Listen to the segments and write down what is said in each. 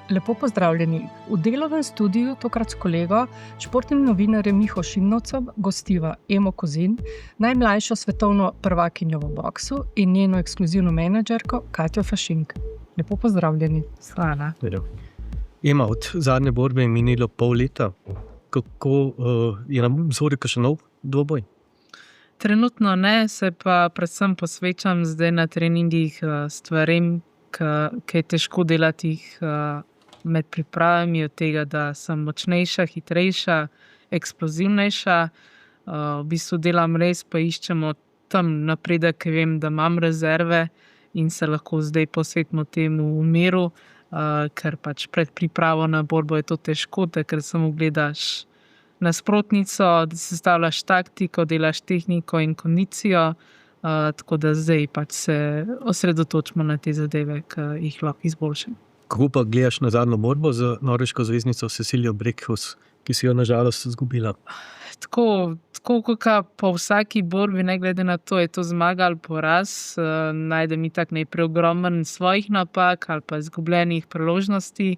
Lepo pozdravljeni. V delovnem studiu, tokrat s kolego, športnim novinarjem Miho Šimnovcem, gostiva Emo Kozin, najmlajšo svetovno prvakinjo v boksu in njeno ekskluzivno menedžerko Katjo Fašink. Lepo pozdravljeni. Hvala. Ema, od zadnje borbe je minilo pol leta. Kako je na vzorju še nov dvoboj? Trenutno ne, se pa predvsem posvečam zdaj na treningih stvarem, ki je težko delati med pripravami od tega, da sem močnejša, hitrejša, eksplozivnejša. V bistvu delam res, pa iščemo tam napredek, ker vem, da imam rezerve in se lahko zdaj posvetimo temu v miru, ker pač pred pripravo na borbo je to težko, ker samo gledaš nasprotnico, da sestavljaš taktiko, delaš tehniko in kondicijo, tako da zdaj pač se osredotočimo na te zadeve, ki jih lahko izboljšam. Kako pa gledaš na zadnjo borbo z norveško zvezdnico Cecilijo Brækhus, ki si jo na žalost izgubila? Tako kot po vsaki borbi, ne glede na to, je to zmaga ali poraz, najdem itak najprej ogromen svojih napak ali pa izgubljenih priložnosti,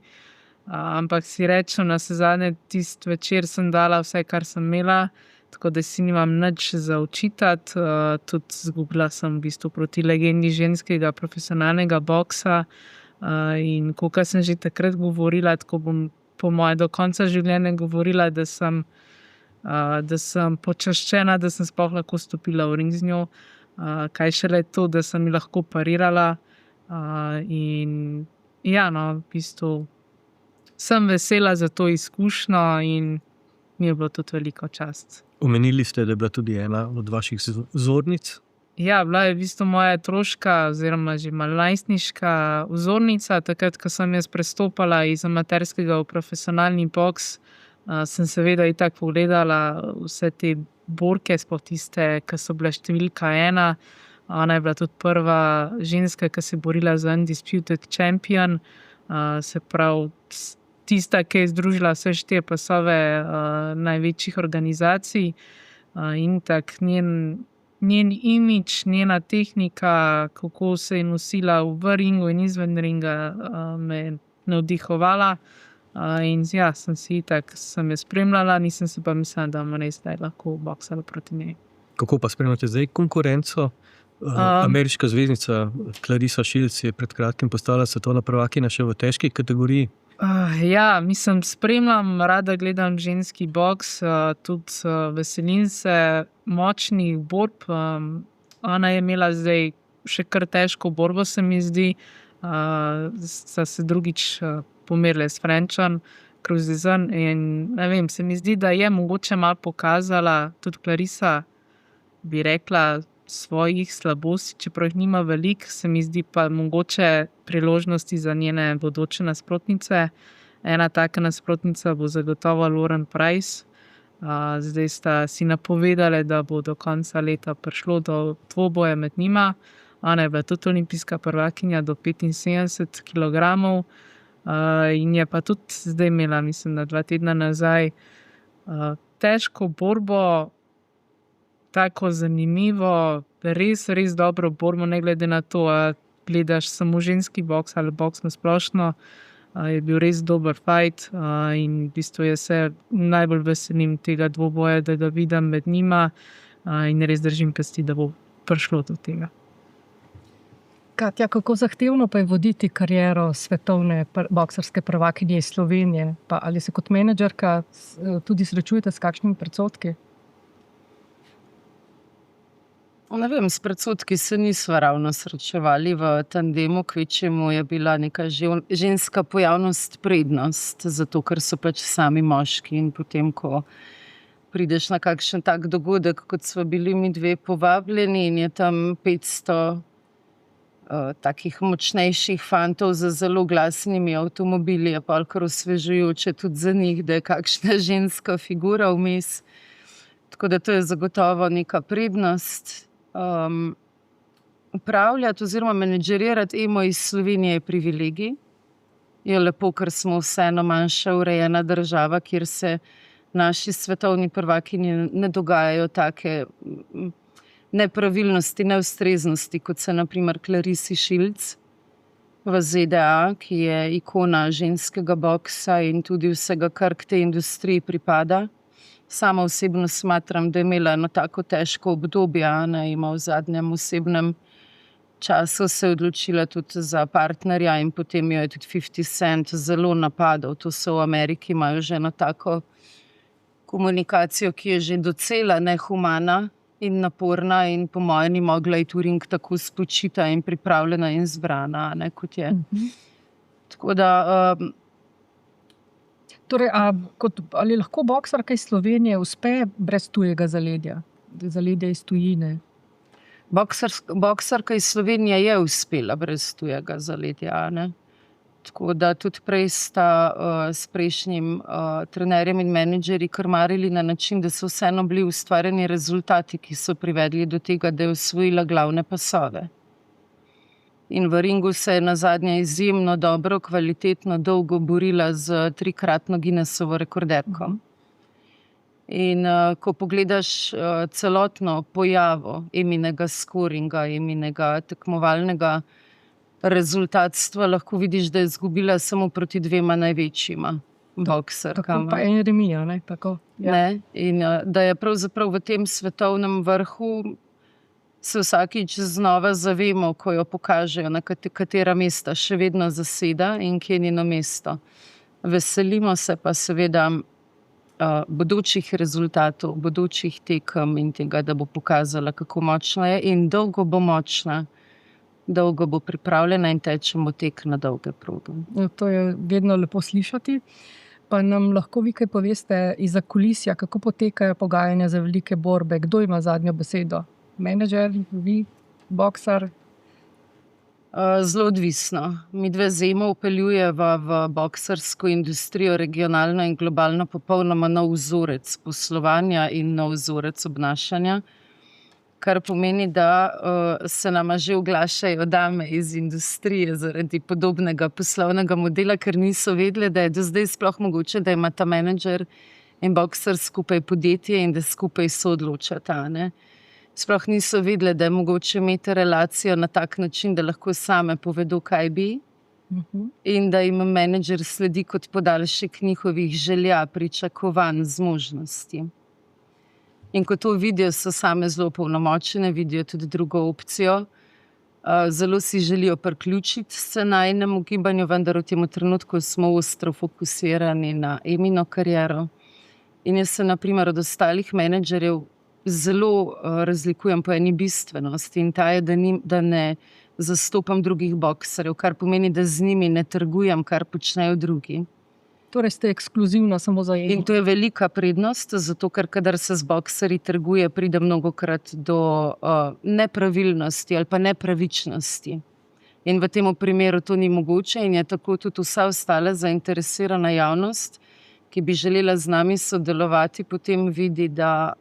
ampak si rečem, na sezadnje tisti večer sem dala vse, kar sem imela, tako da si nimam nič za očitati. Tudi izgubila sem v bistvu proti legendi ženskega profesionalnega boksa, in kolikor sem že takrat govorila, tako bom po moje do konca življenja govorila, da sem počaščena, da sem sploh lahko stopila v ring z njo, kaj šele to, da sem ji lahko parirala, in ja, v bistvu sem vesela za to izkušnjo in mi je bilo tudi veliko čast. Omenili ste, da je bila tudi ena od vaših vzornic? Ja, bila je v bistvu moja otroška oziroma že malo najstniška vzornica. Takrat, ko sem jaz prestopala iz amaterskega v profesionalni boks, sem seveda itak pogledala vse te borke, sploh tiste, ki so bile številka 1. Ona je bila tudi prva ženska, ki se je borila za Undisputed Champion, se pravi tista, ki je združila vse 4 pasove največjih organizacij, in tak njen imidž, njena tehnika, kako se je nosila v ringu in izven ringa, me je navdihovala. In ja, sem jo spremljala, nisem se pa mislila, da bom res zdaj lahko boksala proti njej. Kako pa spremljate zdaj konkurenco? Ameriška zvezdnica Claressa Shields je pred kratkim postala svetovna prvakinja še v težki kategoriji. Ja, spremljam, rada gledam ženski boks, tudi veselim se močnih borb. Ona je imela zdaj še kar težko borbo, se mi zdi. Sta se drugič pomerile s Frenčem, Cruzizan, in ne vem, se mi zdi, da je mogoče malo pokazala, tudi Claressa, bi rekla, svojih slabosti, čeprav jih nima veliko, se mi zdi pa mogoče priložnosti za njene bodoče nasprotnice. Ena taka nasprotnica bo zagotovo Lauren Price. Zdaj sta si napovedali, da bo do konca leta prišlo do dvoboja med njima. Ona je bila tudi olimpijska prvakinja do 75 kilogramov, in je pa tudi zdaj imela, mislim, da 2 tedna nazaj, težko borbo, tako zanimivo, res dobro borbo, ne glede na to, a gledaš samo ženski boks ali boks na splošno, je bil res dober fight, in v bistvu jaz se najbolj veselim tega dvoboja, da ga vidim med njima, in res držim pesti, da bo prišlo do tega. Katja, kako zahtevno pa je voditi kariero svetovne boksarske prvakinje iz Slovenije? Pa ali se kot menedžerka tudi srečujete s kakšnimi predsodki? Ne vem, s predsodki se nisva ravno srečevali v tandemu, kvečjemu je bila neka ženska pojavnost prednost, zato ker so pač sami moški, in potem, ko prideš na kakšen tak dogodek, kot sva bili mi dve povabljeni, in je tam 500 takih močnejših fantov z zelo glasnimi avtomobili, je pa kar osvežujoče tudi za njih, da je kakšna ženska figura vmes. Tako da to je zagotovo neka prednost. Upravljati oziroma menedžerirati Emo iz Slovenije je privilegij. Je lepo, ker smo vseeno manjša urejena država, kjer se naši svetovni prvakinji ne dogajajo take nepravilnosti, neustreznosti, kot se na primer Claressa Shields. v ZDA, ki je ikona ženskega boksa in tudi vsega, kar k tej industriji pripada. Sama osebno smatram, da je imela eno tako težko obdobje, ima v zadnjem osebnem času se odločila tudi za partnerja in potem jo je tudi 50 Cent zelo napadal. To so v Ameriki, imajo že eno tako komunikacijo, ki je že docela nehumana in naporna in po mojem ni mogla iti v ring tako spočita in pripravljena in zbrana, kot je. Tako da... Torej, ali lahko boksarka iz Slovenije uspe brez tujega zaledja? Zaledja iz tujine? Boksarka iz Slovenije je uspela brez tujega zaledja, Tako da tudi prej sta s prejšnjim trenerjem in menedžerji krmarili na način, da so vseeno bili ustvarjeni rezultati, ki so privedli do tega, da je osvojila glavne pasove. In v ringu se je nazadnje izjemno dobro, kvalitetno, dolgo borila z 3-kratno Guinnessovo rekorderko. In ko pogledaš celotno pojavo Eminega skoringa, Eminega tekmovalnega rezultatstva, lahko vidiš, da je izgubila samo proti 2 največjima boksarkama. Tako pa en remija, tako. Ja. In da je pravzaprav v tem svetovnem vrhu se vsakič znova zavemo, ko jo pokažejo, na katera mesta še vedno zaseda in kje je njeno mesto. Veselimo se pa seveda bodočih rezultatov, bodočih tekem in tega, da bo pokazala, kako močna je in dolgo bo močna, dolgo bo pripravljena in tečemo tek na dolge proge. To je vedno lepo slišati. Pa nam lahko vi kaj poveste izza kulisja, kako potekajo pogajanja za velike borbe, kdo ima zadnjo besedo? Menedžer, vi, boksar? Zelo odvisno. Midve z Emo vpeljujeva v boksarsko industrijo regionalno in globalno popolnoma nov vzorec poslovanja in nov vzorec obnašanja, kar pomeni, da se nama že oglašajo dame iz industrije zaradi podobnega poslovnega modela, ker niso vedele, da je do zdaj sploh mogoče, da ima ta menedžer in boksar skupaj podjetje in da skupaj soodločata, Sploh niso vedele, da je mogoče imeti relacijo na tak način, da lahko same povedo, kaj bi, in da jim menedžer sledi kot podaljšek njihovih želja, pričakovanj, zmožnosti. In ko to vidijo, so same zelo polnomočene, vidijo tudi drugo opcijo. Zelo si želijo priključiti se najnemu gibanju, vendar v tem trenutku smo ostro fokusirani na Emino kariero. In jaz se na primer od ostalih menedžerjev zelo razlikujem po eni bistvenosti in ta je, da ne zastopam drugih boksarjev, kar pomeni, da z njimi ne trgujem, kar počnejo drugi. Torej ste ekskluzivno samo za Emo. In to je velika prednost, zato ker kadar se z boksarji trguje, pride mnogokrat do nepravilnosti ali pa nepravičnosti. In v tem primeru to ni mogoče in je tako tudi vsa ostala zainteresirana javnost, ki bi želela z nami sodelovati, potem vidi, da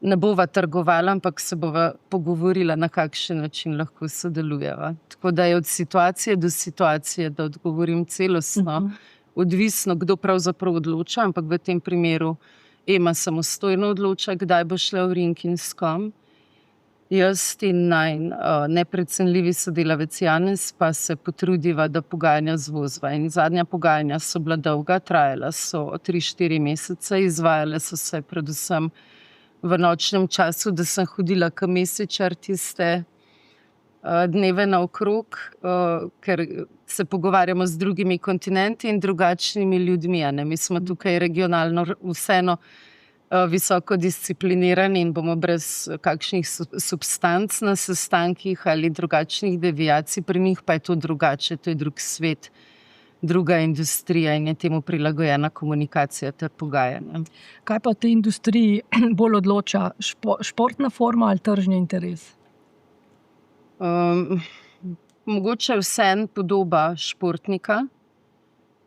ne bova trgovala, ampak se bova pogovorila, na kakšen način lahko sodelujeva. Tako da je od situacije do situacije, da odgovorim celostno, odvisno, kdo pravzaprav odloča, ampak v tem primeru Ema samostojno odloča, kdaj bo šla v ring in s kom. Jaz in neprecenljivi sodelavec Janez pa se potrudiva, da pogajanja zvozva. In zadnja pogajanja so bila dolga, trajala so 3-4 mesece, izvajale so se predvsem v nočnem času, da sem hodila k Mesečar tiste dneve naokrog, ker se pogovarjamo z drugimi kontinenti in drugačnimi ljudmi. Mi smo tukaj regionalno vseeno visoko disciplinirani in bomo brez kakšnih substanc na sestankih ali drugačnih deviacij, pri njih pa je to drugače, to je drug svet, druga industrija in je temu prilagojena komunikacija ter pogajanja. Kaj pa v tej industriji bolj odloča? Športna forma ali tržni interes? Mogoče vseeno podoba športnika,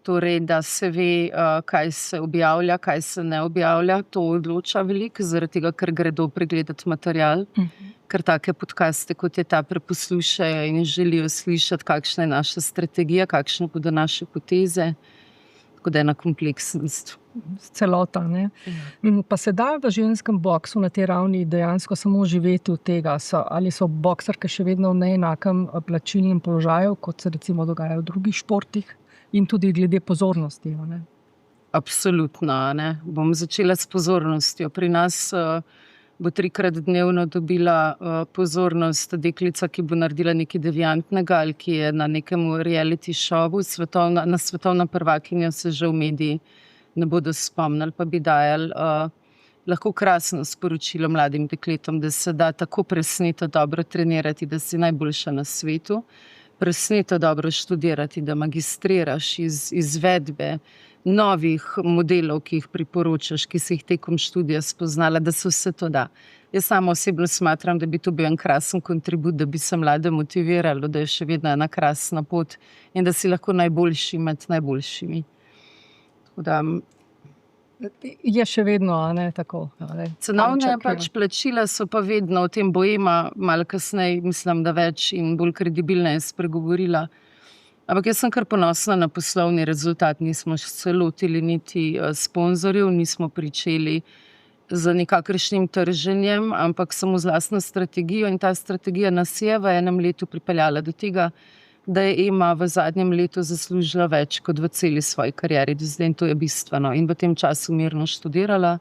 torej da se ve, kaj se objavlja, kaj se ne objavlja. To odloča veliko, zaradi tega, ker gredo pregledati material, ker take podcaste, kot je ta, preposlušajo in želijo slišati, kakšna je naša strategija, kakšne bodo naše poteze. Tako da je ena kompleksnost. Celota. Ne? Pa se da v ženskem boksu na tej ravni dejansko samo živeti od tega? Ali so boksarke še vedno v neenakem plačilnem položaju, kot se recimo dogaja v drugih športih, in tudi glede pozornosti? Ne? Absolutno. Ne? Bom začela s pozornostjo. Pri nas bo 3-krat dnevno dobila pozornost deklica, ki bo naredila nekaj deviantnega ali ki je na nekem reality showu. Na svetovno prvakinjo se že v mediji ne bodo spomnili, pa bi dajali lahko krasno sporočilo mladim dekletom, da se da tako presneto dobro trenirati, da si najboljša na svetu, presneto dobro študirati, da magistriraš iz izvedbe novih modelov, ki jih priporočaš, ki si jih tekom študija spoznala, da se vse to da. Jaz sama osebno smatram, da bi to bil en krasen kontribut, da bi se mlade motiviralo, da je še vedno ena krasna pot in da si lahko najboljši med najboljšimi. Da, je še vedno, ne, tako. Cenovne plačila so pa vedno, o tem bo Ema malo kasneje, mislim, da več in bolj kredibilno je spregovorila. Ampak jaz sem kar ponosna na poslovni rezultat. Nismo se lotili niti sponzorjev, nismo pričeli z nikakršnim trženjem, ampak samo z lastno strategijo in ta strategija nas je v enem letu pripeljala do tega, da je Ema v zadnjem letu zaslužila več kot v celi svoji karieri. In to je bistveno. In v tem času mirno študirala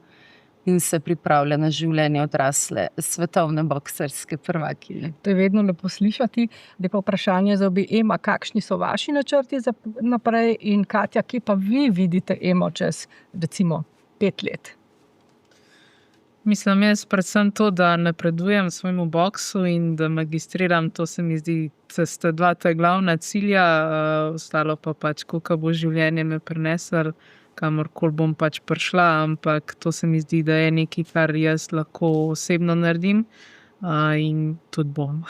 in se pripravlja na življenje odrasle svetovne boksarske prvakinje. To je vedno lepo slišati. Da je pa vprašanje za obe, Ema, kakšni so vaši načrti za naprej in Katja, kje pa vi vidite Emo čez recimo 5 let? Mislim, jaz predvsem to, da napredujem v svojemu boksu in da magistriram, to se mi zdi, da sta dva ta glavna cilja, ostalo pa pač, koliko bo življenje me prineslo, kamorkoli bom pač prišla, ampak to se mi zdi, da je nekaj, kar jaz lahko osebno naredim in tudi bom.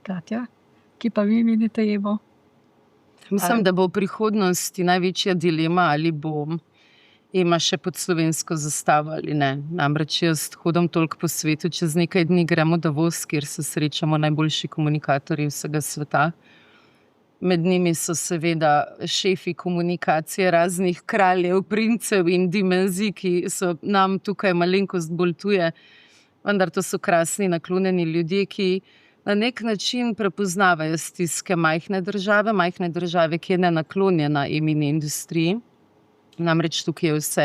Katja, kje pa vi vidite Emo? Mislim, da bo v prihodnosti največja dilema, ali bo Ema še pod slovensko zastavo ali ne. Namreč jaz hodim toliko po svetu, čez nekaj dni gremo v Davos, kjer se srečamo najboljši komunikatorji vsega sveta. Med njimi so seveda šefi komunikacije raznih kraljev, princev in dimenzij, ki so nam tukaj malenkost bolj tuje. Vendar to so krasni, naklonjeni ljudje, ki na nek način prepoznavajo stiske majhne države, ki je nenaklonjena Emini industriji. Namreč tukaj je vse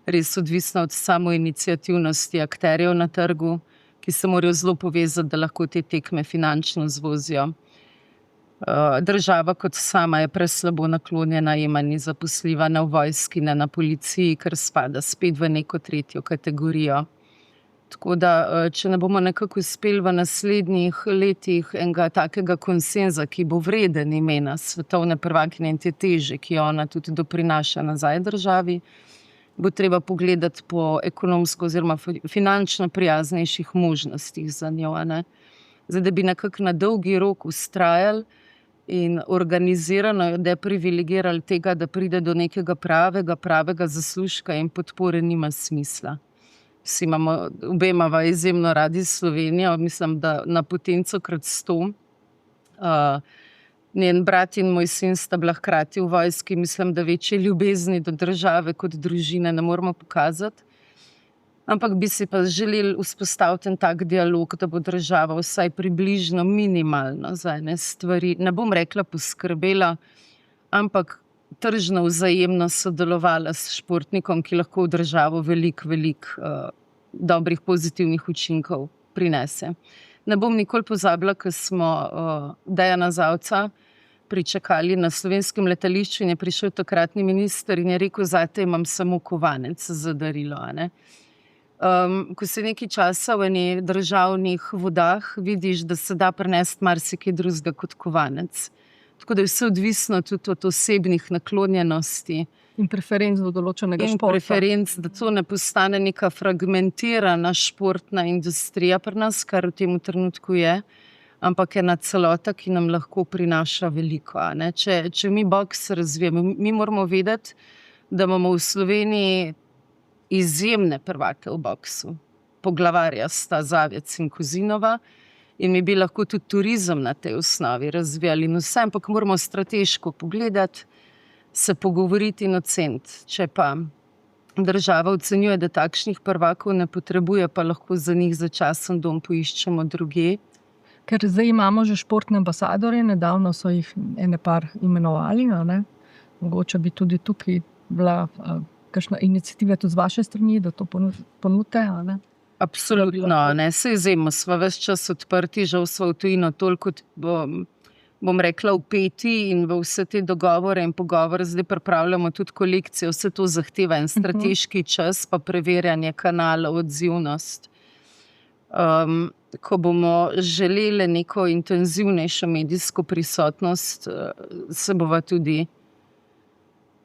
res odvisno od samoiniciativnosti akterjev na trgu, ki se morajo zelo povezati, da lahko te tekme finančno zvozijo. Država kot sama je preslabo naklonjena, Ema ni zaposljiva ne v vojski, ne na policiji, ker spada spet v neko tretjo kategorijo. Tako da, če ne bomo nekako uspeli v naslednjih letih enega takega konsenza, ki bo vreden imena svetovne prvakinje in te teže, ki jo ona tudi doprinaša nazaj državi, bo treba pogledati po ekonomsko oziroma finančno prijaznejših možnostih za njo. Zdaj, da bi nekako na dolgi rok vztrajali in organizirano deprivilegirali tega, da pride do nekega pravega zaslužka in podpore, nima smisla. Vsi obema izjemno radi Slovenijo, mislim, da na potenco krat 100. Njen brat in moj sin sta bila hkrati v vojski, mislim, da večje ljubezni do države kot družine ne moramo pokazati. Ampak bi si pa želeli vzpostaviti en tak dialog, da bo država vsaj približno minimalno za ene stvari, ne bom rekla poskrbela, ampak tržno vzajemno sodelovala s športnikom, ki lahko v državo veliko dobrih pozitivnih učinkov prinese. Ne bom nikoli pozabila, ko smo Dejana Zavca pričakali na slovenskem letališču in je prišel takratni minister in je rekel, zate imam samo kovanec za darilo. Ko si nekaj časa v enih državnih vodah, vidiš, da se da prinesti marsikaj drugega kot kovanec. Tako da je vse odvisno tudi od osebnih naklonjenosti. In preferenc do določenega športa. In preferenc, da to ne postane neka fragmentirana športna industrija pri nas, kar v tem trenutku je, ampak ena celota, ki nam lahko prinaša veliko. Če mi boks razvijemo, mi moramo vedeti, da imamo v Sloveniji izjemne prvake v boksu. Poglavarja sta Zavec in Kozinova. In mi bi lahko tudi turizem na tej osnovi razvijali in vse, ampak moramo strateško pogledati, se pogovoriti in oceniti. Če pa država ocenjuje, da takšnih prvakov ne potrebuje, pa lahko za njih začasen dom poiščemo drugje. Ker zdaj imamo že športne ambasadorje, nedavno so jih ene par imenovali, a ne? Mogoče bi tudi tukaj bila kakšna iniciativa tudi z vaše strani, da to ponudite, a ne? Absolutno, ne, se izjemno, sva ves čas odprti, žal sva v tujino toliko, bom rekla, vpeti in v vse te dogovore in pogovore, zdaj pripravljamo tudi kolekcije, vse to zahteva en strateški čas, pa preverjanje kanalov, odzivnost. Ko bomo želeli neko intenzivnejšo medijsko prisotnost, se bova tudi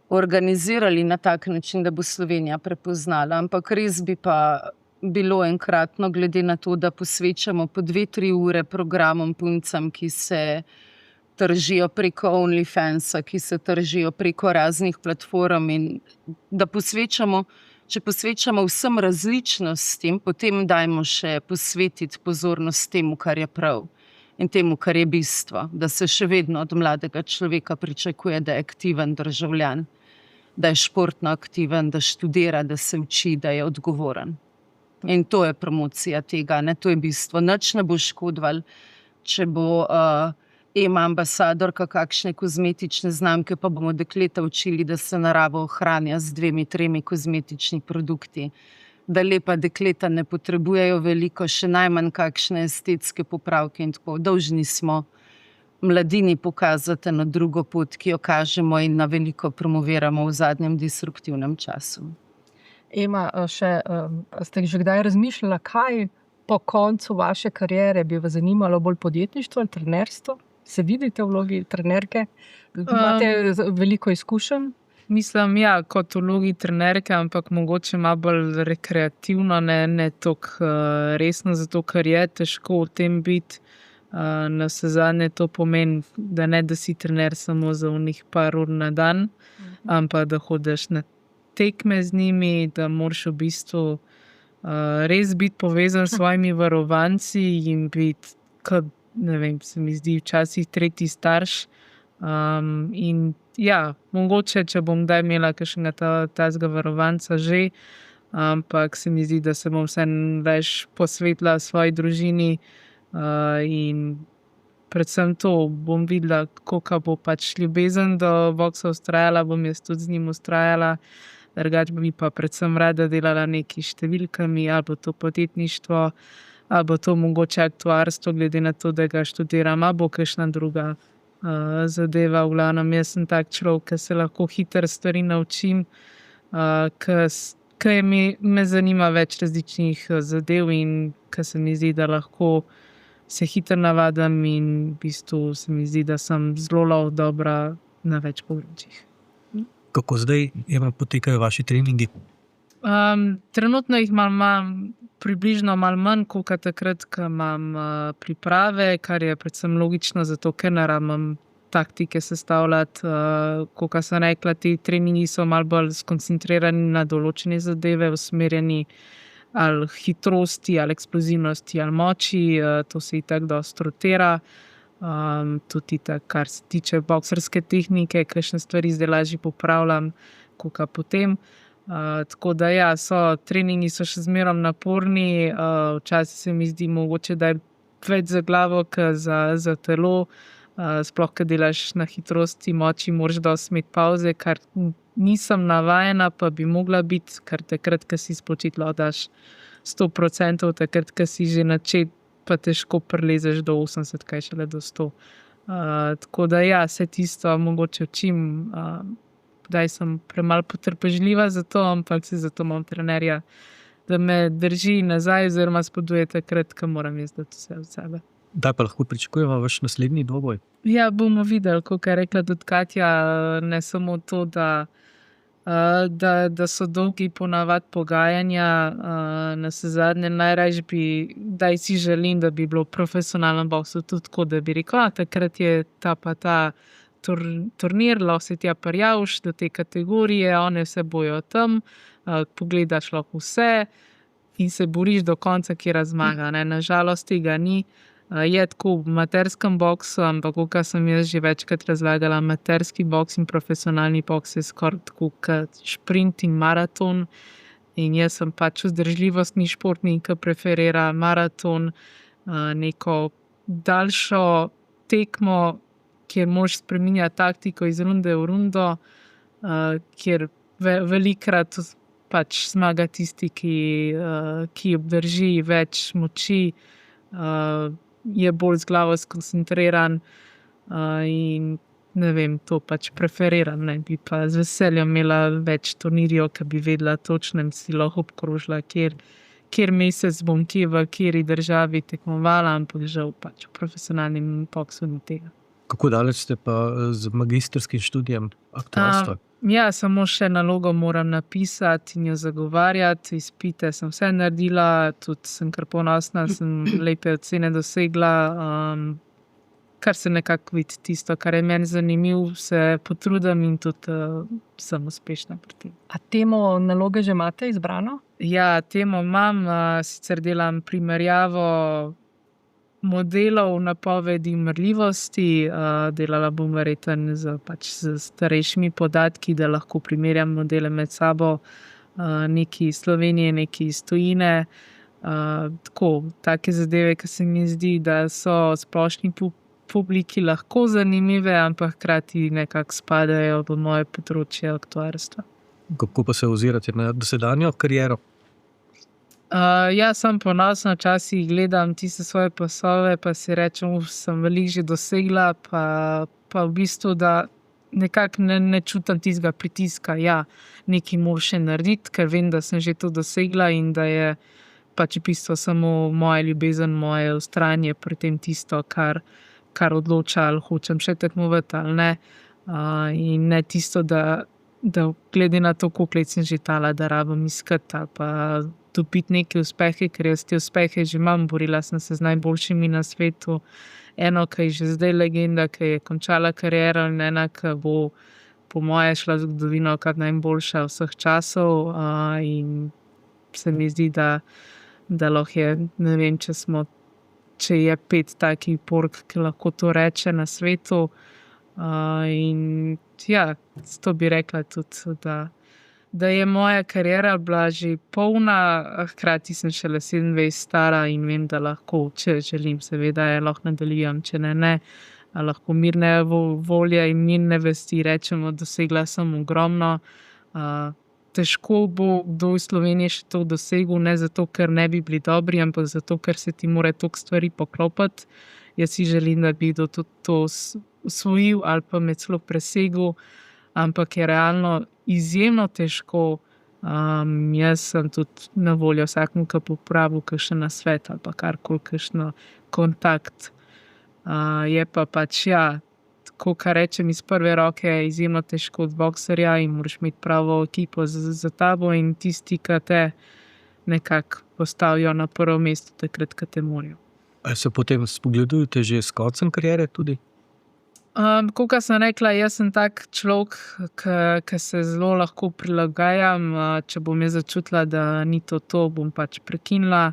organizirali na tak način, da bo Slovenija prepoznala. Ampak res bi pa bilo enkratno, glede na to, da posvečamo po 2-3 ure programom puncam, ki se tržijo preko OnlyFansa, ki se tržijo preko raznih platform in da posvečamo, če posvečamo vsem različnostim, potem dajmo še posvetiti pozornost temu, kar je prav in temu, kar je bistvo, da se še vedno od mladega človeka pričakuje, da je aktiven državljan, da je športno aktiven, da študira, da se uči, da je odgovoren. In to je promocija tega, ne? To je bistvo. Nič ne bo škodoval, če bo Ema ambasadorka kakšne kozmetične znamke, pa bomo dekleta učili, da se narava ohranja z 2-3 kozmetični produkti. Da lepa dekleta ne potrebujejo veliko, še najmanj kakšne estetske popravke in tako. Dolžni smo mladini pokazati na drugo pot, ki jo kažemo in na veliko promoviramo v zadnjem disruptivnem času. Ema, ste že kdaj razmišljala, kaj po koncu vaše kariere bi vas zanimalo, bolj podjetništvo ali trenerstvo? Se vidite v vlogi trenerke? Imate veliko izkušenj? Mislim, ja, kot v vlogi trenerke, ampak mogoče malo bolj rekreativno, ne toliko resno, zato ker je težko v tem biti. Na vsezadnje to pomeni, da si trener samo za unih par ur na dan, ampak da hodiš na tekme z njimi, da moraš v bistvu res biti povezan s svojimi varovanci in biti, ne vem, se mi zdi včasih tretji starš. In ja, mogoče, če bom kdaj imela kakšnega tazga varovanca že, ampak se mi zdi, da se bom vseeno več posvetila svoji družini in predvsem to bom videla, koliko bo pač ljubezen do boksa vztrajala, bom jaz tudi z njim vztrajala. Drugače bi pa predvsem rada delala nekaj številkami, ali bo to podjetništvo, ali bo to mogoče aktuarstvo, glede na to, da ga študiram, ali bo kakšna druga zadeva. V glavnem, jaz sem tak človek, ki se lahko hitro stvari naučim, ki me zanima več različnih zadev in ki se mi zdi, da lahko se hitro navadim in v bistvu se mi zdi, da sem zelo dobra na več področjih. Kako zdaj potekajo vaši treningi? Trenutno jih imam približno malo manj, kot takrat, ko imam priprave, kar je predvsem logično, zato ker ne rabim taktike sestavljati. Kot sem rekla, ti treningi so malo bolj skoncentrirani na določene zadeve, usmerjeni ali hitrosti, ali eksplozivnosti, ali moči. To se itak dosti rotira. Tudi itak, kar se tiče bokserske tehnike, kakšne stvari zdaj lažje popravljam, kot potem. Tako da ja, treningi so še zmerom naporni, včasih se mi zdi mogoče, da je več za glavo, kot za telo. Sploh, ko delaš na hitrosti, moči, moraš dosti imeti pavze, kar nisem navajena, pa bi mogla biti, ker takrat, ko si spočitlo, daš 100%, takrat, ko si že načet, pa težko prelezeš do 80, kaj šele do 100. Tako da ja, se tisto mogoče učim. Kdaj sem premalo potrpežljiva za to, ampak se zato imam trenerja, da me drži nazaj oziroma spodbuje takrat, ko moram jaz dati vse od sebe. Da pa lahko pričakujemo vaš naslednji dvoboj? Ja, bomo videli, kot je rekla tudi Katja, ne samo to, da so dolgi ponavadi pogajanja, navsezadnje najrajši bi, da si želim, da bi bilo v profesionalnem boksu tudi tako, da bi rekel, takrat je ta pa ta turnir, lahko se tja prijavиш do te kategorije, one vse bojo tam, pogledaš lahko vse in se boriš do konca, kjer zmaga. Nažalost tega ni. Je tako v amaterskem boksu, ampak kot sem jaz že večkrat razlagala, amaterski boks in profesionalni boks je skoraj tako kot šprint in maraton. In jaz sem pač vzdržljivostni športnik, ki preferira maraton, neko daljšo tekmo, kjer moraš spreminjati taktiko iz runde v rundo, kjer velikokrat pač zmaga tisti, ki obdrži več moči, je bolj z glavo skoncentriran, in ne vem, to pač preferiram, ne bi pa z veseljem imela več turnirjev, ki bi vedela točno in si lahko obkrožila, kjer mesec bom kje v kateri državi tekmovala, ampak žal pač v profesionalnem boksu ni tega. Kako daleč ste pa z magistrskim študijem aktuarstva? Ja, samo še nalogo moram napisati in jo zagovarjati. Izpite sem vse naredila, tudi sem kar ponosna, sem lepe ocene dosegla. Kar se nekako vidi tisto, kar je meni zanimivo, se potrudim in tudi sem uspešna pri tem. A temo naloge že imate izbrano? Ja, temo imam, sicer delam primerjavo modelov napovedi umrljivosti, delala bom verjetno z starejšimi podatki, da lahko primerjam modele med sabo, nekaj iz Slovenije, nekaj iz tujine. Take zadeve, ki se mi zdi, da so splošni publiki lahko zanimive, ampak hkrati nekako spadajo v moje področje aktuarstva. Kako pa se ozirate na dosedanjo kariero? Jaz sem ponosna, včasih gledam tiste svoje pasove, pa si rečem, sem veliko že dosegla, pa v bistvu, da nekako ne čutim tistega pritiska, ja, nekaj moram še narediti, ker vem, da sem že to dosegla in da je pač v bistvu samo moja ljubezen, moje vztrajanje pri tem tisto, kar odloča, ali hočem še tekmovati ali ne. In ne tisto, da glede na to, koliko let sem že tala, da rabim iskati ali pa dobiti neke uspehe, ker jaz te uspehe že imam, borila sem se z najboljšimi na svetu. Eno, ki je že zdaj legenda, ki je končala kariero, in ena, ki bo po moje šla v zgodovino kot najboljša vseh časov, in se mi zdi, da lahko je, ne vem, če je 5 takih bork, ki lahko to reče na svetu. In ja, to bi rekla tudi, da je moja kariera bila že polna, hkrati sem šele 27 stara in vem, da lahko, če želim, seveda je lahko nadaljujem, če ne, lahko mirne volje in mirne vesti rečemo, dosegla sem ogromno. Težko bo kdo v Sloveniji še to dosegel, ne zato, ker ne bi bili dobri, ampak zato, ker se ti mora toliko stvari poklopiti. Jaz si želim, da bi kdo tudi to osvojil ali pa me celo presegel, ampak je realno izjemno težko. Jaz sem tudi na voljo vsakemu, ki bo porabil kakšen nasvet ali pa karkoli, kakšen kontakt. Je pa pač, ja, tako, kar rečem iz prve roke, je izjemno težko od bokserja in moraš imeti pravo ekipo za tabo in tisti, ki te nekako postavijo na prvo mesto takrat, ko te morajo. Ali se potem spogledujete že s koncem kariere tudi? Kot sem rekla, jaz sem tak človek, ki se zelo lahko prilagajam. Če bom jaz začutila, da ni to, bom pač prekinila.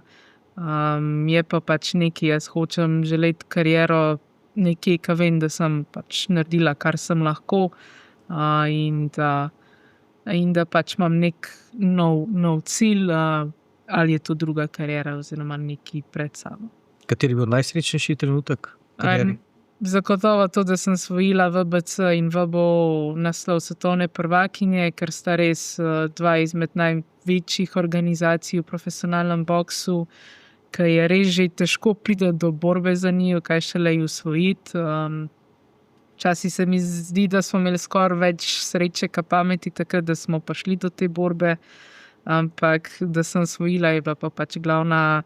Je pa pač nekaj, jaz hočem želeti kariero nekje, ki vem, da sem pač naredila, kar sem lahko, in da pač imam nek nov cilj, ali je to druga kariera oziroma nekaj pred sabo. Kateri je bil najsrečnejši trenutek kariere? Zagotovo to, da sem osvojila VBC in VBO naslov svetovne prvakinje, ker sta res dva izmed največjih organizacij v profesionalnem boksu, ki je res že težko priti do borbe za njih, kaj šele jo osvojiti. Včasih se mi zdi, da smo imeli skoraj več sreče kot pameti takrat, da smo prišli do te borbe, ampak da sem osvojila, je bila pa pač glavna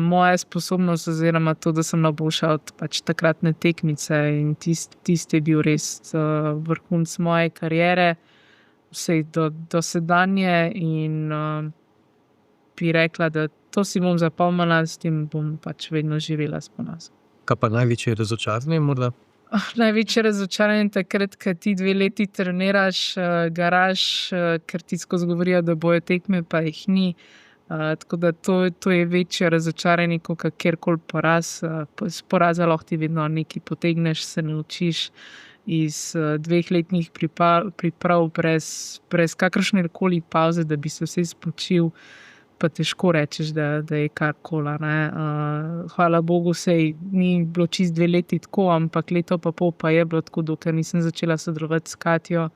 moja sposobnost oziroma to, da sem najboljša od pač takratne tekmice, in tisti je bil res vrhunec moje kariere, vse do sedanje, in bi rekla, da to si bom zapomnila, s tem bom pač vedno živela s ponosom. Kaj pa največje razočaranje morda? Največje razočaranje takrat, ko ti 2 leti treniraš, garaš, ker ti skozi govorijo, da bojo tekme, pa jih ni. Tako da to je večje razočaranje kot kjerkoli poraz. Z poraza lahko ti vedno nekaj potegneš, se naučiš iz 2-letnih priprav brez kakršnekoli pavze, da bi se vse spočil, pa težko rečeš, da je karkoli. Hvala Bogu, sej ni bilo čist 2 leti tako, ampak leto pa pol pa je bilo tako, dokler nisem začela sodelovati s Katjo,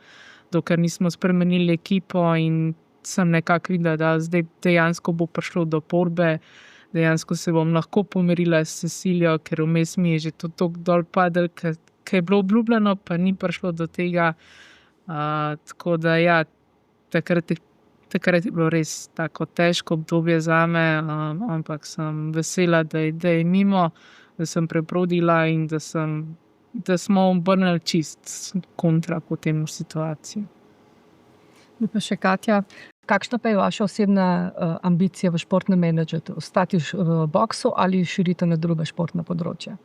dokler nismo spremenili ekipo in sem nekako videla, da zdaj dejansko bo prišlo do porbe, dejansko se bom lahko pomirila s Cecilijo, ker vmes mi je že to toliko dol padel, ker je bilo obljubljeno, pa ni prišlo do tega. Tako da ja, takrat je bilo res tako težko obdobje zame, ampak sem vesela, da je mimo, da sem prebrodila in da smo obrnili čist kontra potem v situaciji. Pa še Katja, kakšna pa je vaša osebna ambicija v športnem menedžmentu? Ostati v boksu ali širiti na druga športna področja?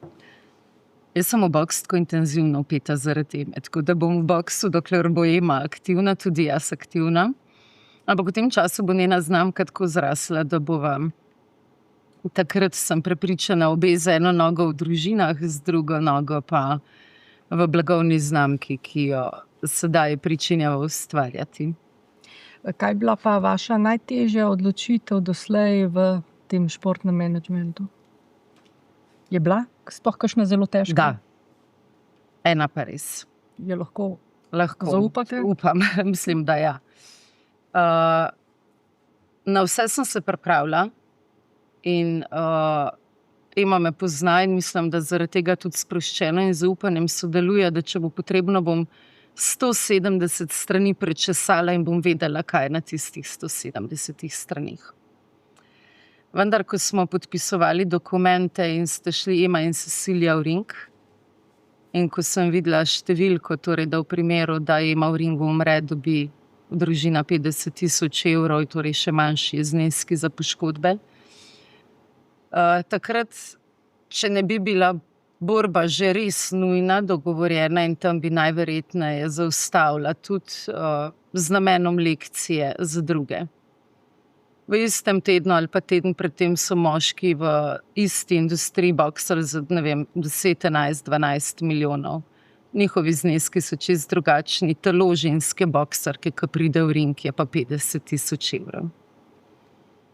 Jaz sem v boks tako intenzivno vpeta zaradi teme, tako da bom v boksu, dokler bo Ema aktivna, tudi jaz aktivna. Ampak v tem času bo njena znamka tako zrasla, da bova takrat, sem prepričana, obe z eno nogo v družinah, z drugo nogo pa v blagovni znamki, ki jo sedaj pričenjava ustvarjati. Kaj je bila pa vaša najtežja odločitev doslej v tem športnem menedžmentu? Je bila sploh kakšna zelo težka? Da, ena pa res. Je lahko Lahko zaupate? Upam, mislim, da ja. Na vse sem se pripravila in Ema me pozna in mislim, da zaradi tega tudi sproščeno in zaupanjem sodeluje, da če bo potrebno, bom 170 strani prečesala in bom vedela, kaj je na tistih 170 stranih. Vendar, ko smo podpisovali dokumente in ste šli Ema in Cecilija v ring, in ko sem videla številko, torej da v primeru, da Ema v ringu umre, dobi družina 50.000 evrov, torej še manjši zneski za poškodbe. Takrat, če ne bi bila borba že res nujna, dogovorjena in tam bi najverjetneje zaustavila tudi z namenom lekcije za druge. V istem tednu ali pa teden predtem so moški v isti industriji boksali za, 10, 11, 12 milijonov. Njihovi zneski so čist drugačni. Telo ženske boksarke, ki pride v ring, je pa 50.000 evrov.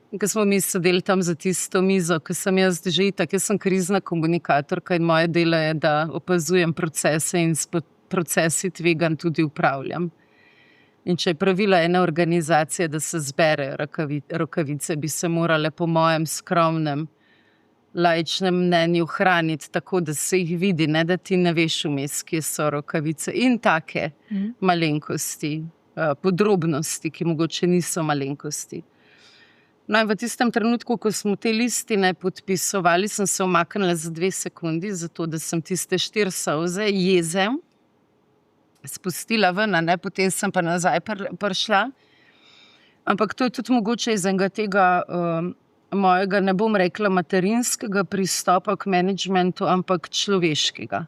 In ko smo mi sedeli tam za tisto mizo, ko sem jaz že itak, jaz sem krizna komunikatorka in moje delo je, da opazujem procese in s procesi tveganj tudi upravljam. In če je pravila ene organizacije, da se zberejo rokavice, bi se morale po mojem skromnem laičnem mnenju hraniti tako, da se jih vidi, ne da ti ne veš vmes, kje so rokavice. In take malenkosti, podrobnosti, ki mogoče niso malenkosti. No in v tistem trenutku, ko smo te listine podpisovali, sem se umaknila za 2 sekundi, zato da sem tiste 4 solze jeze spustila ven, potem sem pa nazaj prišla. Ampak to je tudi mogoče iz enega tega mojega, ne bom rekla materinskega pristopa k menedžmentu, ampak človeškega.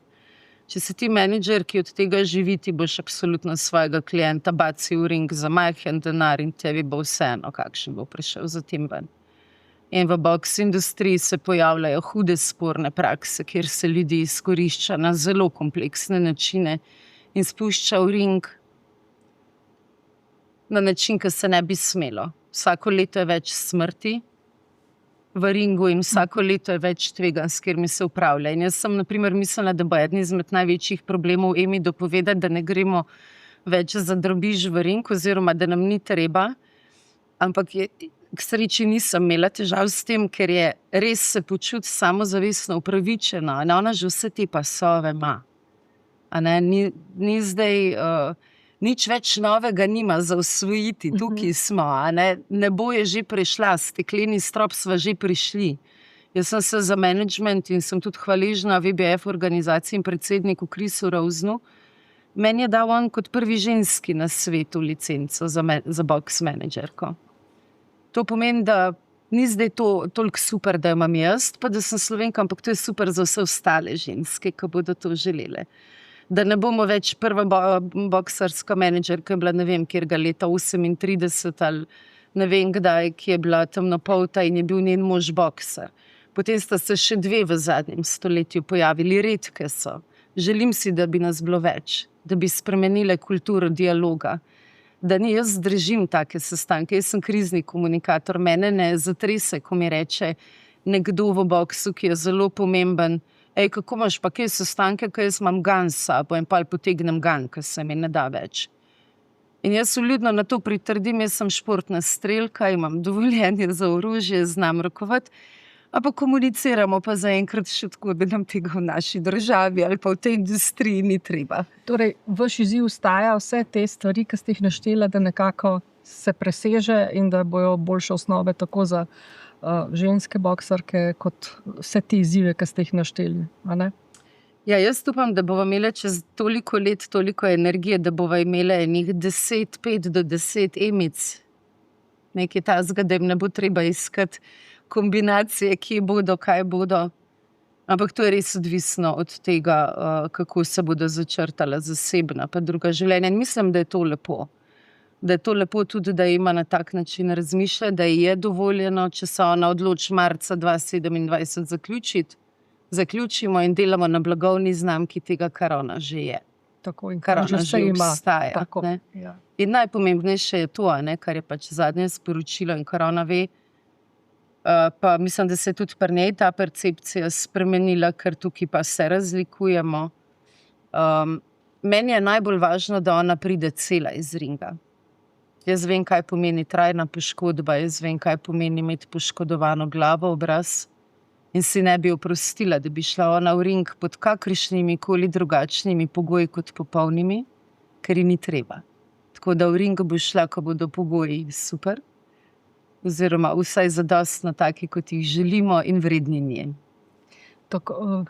Če si ti menedžer, ki od tega živi, ti boš absolutno svojega klienta bacil v ring za majhen denar in tebi bo vseeno, kakšen bo prišel za tem ven. In v boks industriji se pojavljajo hude sporne prakse, kjer se ljudi izkorišča na zelo kompleksne načine in spušča v ring na način, ki se ne bi smelo. Vsako leto je več smrti v ringu in vsako leto je več tveganj, s katerimi se upravlja. In jaz sem, na primer, mislila, da bo eden izmed največjih problemov Emi dopovedati, da ne gremo več za drobiž v ring, oziroma da nam ni treba. Ampak k sreči nisem imela težav s tem, ker je res se počuti samozavestno upravičena. Ona že vse te pasove ima. Ni zdaj... Nič več novega nima za osvojiti, tukaj smo, nebo je že prišla, stekleni strop sva že prišli. Jaz sem se za menedžment in sem tudi hvaležna VBF organizaciji in predsedniku Chrisu Rovznu. Meni je dal on kot prvi ženski na svetu licenco za boks menedžerko. To pomeni, da ni zdaj to toliko super, da imam jaz, pa da sem Slovenka, ampak to je super za vse ostale ženske, ki bodo to želele. Da ne bomo več prva boksarska menedžerka, bila ne vem, kjerga leta 38 ali ne vem kdaj, ki je bila temnopolta in je bil njen mož bokser. Potem sta se še 2 v zadnjem stoletju pojavili, redke so. Želim si, da bi nas bilo več, da bi spremenile kulturo dialoga. Da ni, jaz držim take sestanke, jaz sem krizni komunikator, mene ne zatrese, ko mi reče nekdo v boksu, ki je zelo pomemben, kako imaš pa kaj sestanke, ko jaz imam gan s sabo in pa potegnem gan, ker se mi ne da več. In jaz vljudno na to pritrdim, jaz sem športna strelka, imam dovoljenje za orožje, znam rokovati, ampak komuniciramo pa zaenkrat še tako, da nam tega v naši državi ali pa v tej industriji ni treba. Torej, vaš izziv ostaja vse te stvari, ki ste jih naštela, da nekako se preseže in da bojo boljše osnove tako za ženske boksarke, kot vse te izzive, ki ste jih našteli, a ne? Ja, jaz upam, da bomo imeli čez toliko let, toliko energije, da bomo imeli enih 5 do 10 emic. Nekaj tazga, da jim ne bo treba iskati kombinacije, kje bodo, kaj bodo. Ampak to je res odvisno od tega, kako se bodo začrtala zasebna pa druga življenja. In mislim, da je to lepo. Da je to lepo tudi, da ima na tak način razmišlja, da je dovoljeno, če se ona odloči marca 2027 zaključimo in delamo na blagovni znamki tega, kar ona že je. Tako, in kar ona že obstaja. Tako, ja. In najpomembnejše je to, kar je pač zadnje sporočilo in kar ona ve. Pa mislim, da se je tudi pri njej ta percepcija spremenila, ker tukaj pa se razlikujemo. Meni je najbolj važno, da ona pride cela iz ringa. Jaz vem, kaj pomeni trajna poškodba, jaz vem, kaj pomeni imeti poškodovano glavo, obraz in si ne bi oprostila, da bi šla ona v ring pod kakršnimi koli drugačnimi pogoji kot popolnimi, ker ji ni treba. Tako da v ring bo šla, ko bodo pogoji super, oziroma vsaj zadostno taki, kot jih želimo in vredni nje.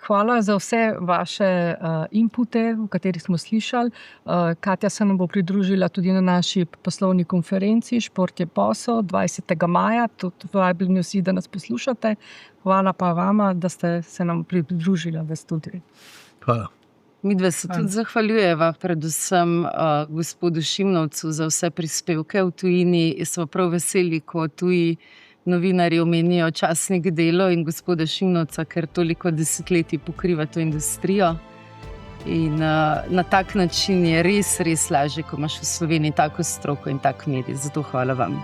Hvala za vse vaše inpute, v katerih smo slišali. Katja se nam bo pridružila tudi na naši poslovni konferenci Šport je posel 20. maja. Tudi vabljeni vsi, da nas poslušate. Hvala pa vama, da ste se nam pridružila v studiu. Hvala. Midve se tudi zahvaljujeva, predvsem gospodu Šimnovcu za vse prispevke v tujini. Smo prav veseli, ko tuji novinarji omenijo časnik Delo in gospoda Šimnovca, ker toliko desetletij pokriva to industrijo. In na tak način je res lažje, ko imaš v Sloveniji tako stroko in tak medij. Zato hvala vam.